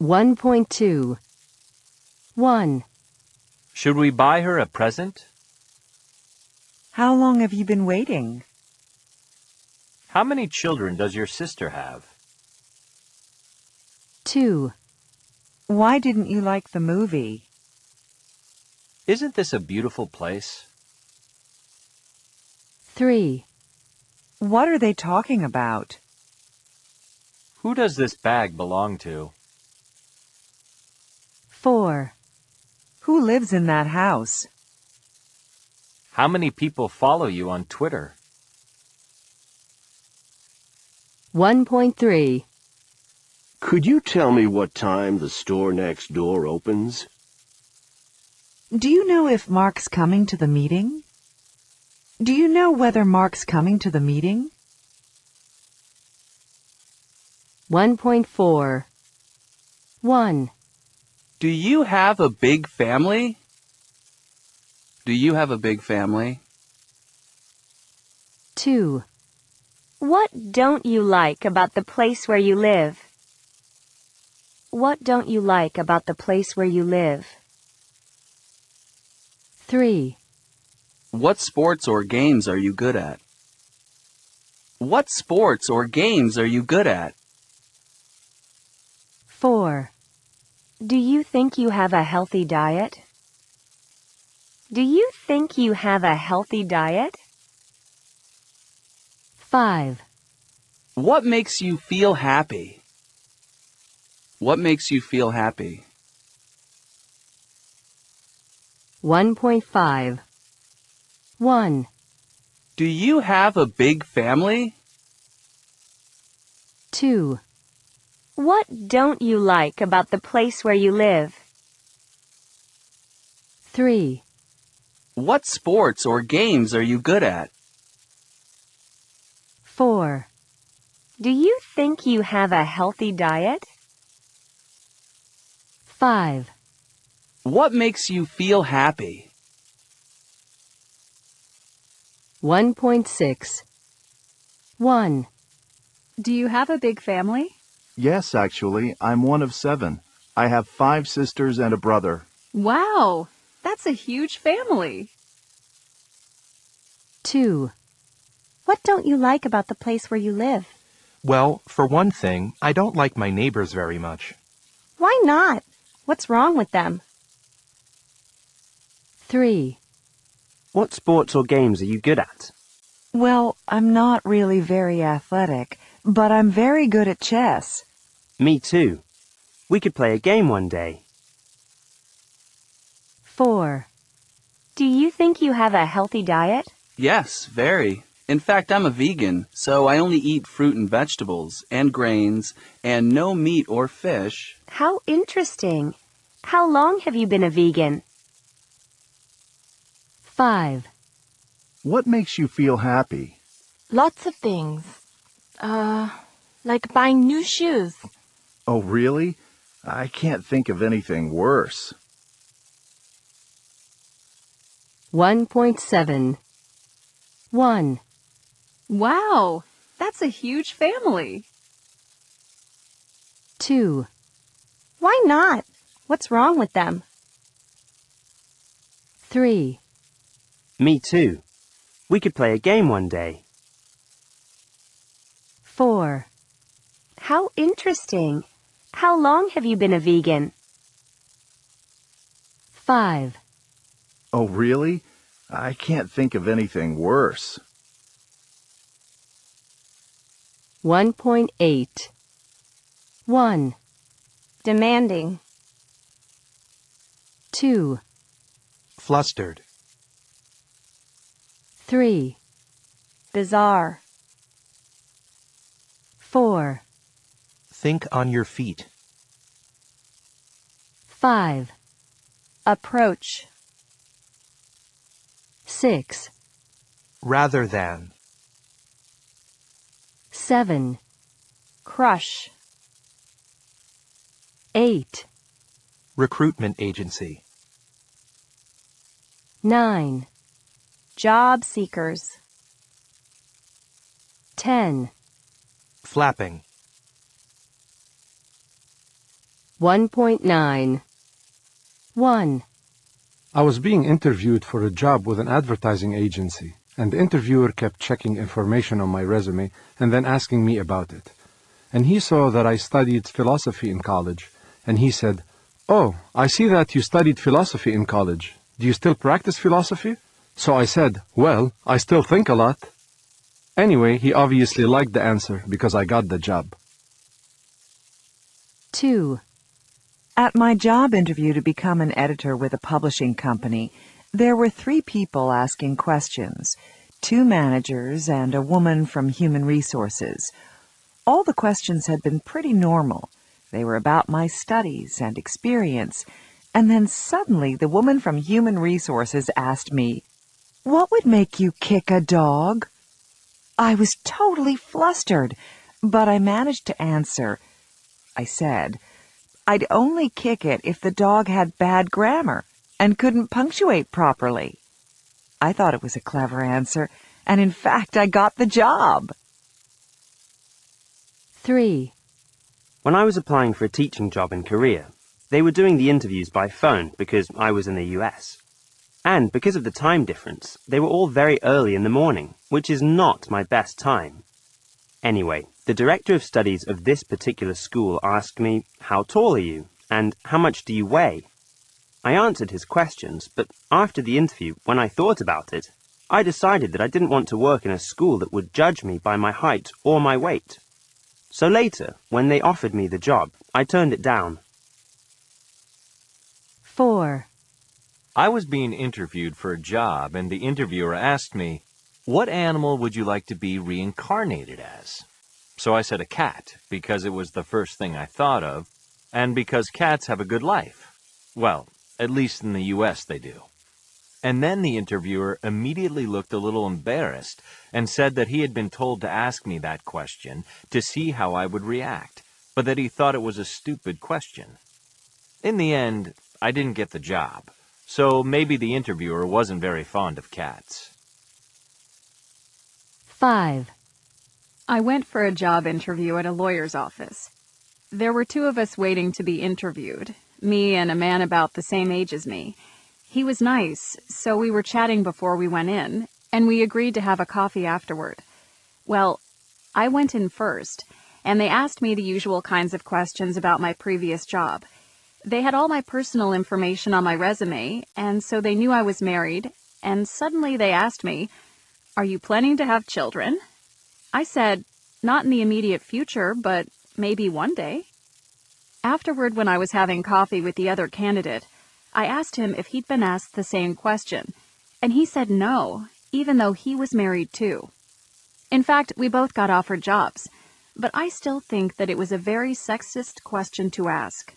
1.2. 1. Should we buy her a present? How long have you been waiting? How many children does your sister have? 2. Why didn't you like the movie? Isn't this a beautiful place? 3. What are they talking about? Who does this bag belong to? 4. Who lives in that house? How many people follow you on Twitter? 1.3. Could you tell me what time the store next door opens? Do you know if Mark's coming to the meeting? Do you know whether Mark's coming to the meeting? 1.4. 1. Do you have a big family? Do you have a big family? 2. What don't you like about the place where you live? What don't you like about the place where you live? 3. What sports or games are you good at? What sports or games are you good at? 4. Do you think you have a healthy diet? Do you think you have a healthy diet? 5. What makes you feel happy? What makes you feel happy? 1.5. 1. Do you have a big family? 2. What don't you like about the place where you live? 3. What sports or games are you good at? 4. Do you think you have a healthy diet? 5. What makes you feel happy? 1.6. 1. Do you have a big family? Yes, actually, I'm one of 7. I have 5 sisters and a brother. Wow, that's a huge family. 2. What don't you like about the place where you live? Well, for one thing, I don't like my neighbors very much. Why not? What's wrong with them? 3. What sports or games are you good at? Well, I'm not really very athletic, but I'm very good at chess. Me too. We could play a game one day. 4. Do you think you have a healthy diet? Yes, very. In fact, I'm a vegan, so I only eat fruit and vegetables, and grains, and no meat or fish. How interesting. How long have you been a vegan? 5. What makes you feel happy? Lots of things. Like buying new shoes. Oh, really? I can't think of anything worse. 1.7. 1. Wow, that's a huge family. 2. Why not? What's wrong with them? 3. Me too. We could play a game one day. 4. How interesting. How long have you been a vegan? 5. Oh, really? I can't think of anything worse. 1.8. 1. Demanding. 2. Flustered. 3. Bizarre. 4. Think on your feet. 5. Approach. 6. Rather than. 7. Crush. 8. Recruitment agency. 9. Job seekers. 10. Flapping. 1.9. 1. I was being interviewed for a job with an advertising agency, and the interviewer kept checking information on my resume and then asking me about it. And he saw that I studied philosophy in college, and he said, "Oh, I see that you studied philosophy in college. Do you still practice philosophy?" So I said, "Well, I still think a lot." Anyway, he obviously liked the answer because I got the job. 2. At my job interview to become an editor with a publishing company, there were 3 people asking questions, 2 managers and a woman from human resources. All the questions had been pretty normal. They were about my studies and experience. And then suddenly the woman from human resources asked me, "What would make you kick a dog?" I was totally flustered, but I managed to answer. I said, "I'd only kick it if the dog had bad grammar and couldn't punctuate properly." I thought it was a clever answer, and in fact I got the job. 3. When I was applying for a teaching job in Korea, they were doing the interviews by phone because I was in the US. And because of the time difference, they were all very early in the morning, which is not my best time. Anyway, the director of studies of this particular school asked me, "How tall are you? And how much do you weigh?" I answered his questions, but after the interview, when I thought about it, I decided that I didn't want to work in a school that would judge me by my height or my weight. So later, when they offered me the job, I turned it down. 4. I was being interviewed for a job, and the interviewer asked me, "What animal would you like to be reincarnated as?" So I said a cat, because it was the first thing I thought of, and because cats have a good life. Well, at least in the US they do. And then the interviewer immediately looked a little embarrassed and said that he had been told to ask me that question to see how I would react, but that he thought it was a stupid question. In the end, I didn't get the job, so maybe the interviewer wasn't very fond of cats. 5. I went for a job interview at a lawyer's office. There were 2 of us waiting to be interviewed, me and a man about the same age as me. He was nice, so we were chatting before we went in, and we agreed to have a coffee afterward. Well, I went in first, and they asked me the usual kinds of questions about my previous job. They had all my personal information on my resume, and so they knew I was married, and suddenly they asked me, "Are you planning to have children?" I said, "Not in the immediate future, but maybe one day." Afterward, when I was having coffee with the other candidate, I asked him if he'd been asked the same question, and he said no, even though he was married too. In fact, we both got offered jobs, but I still think that it was a very sexist question to ask.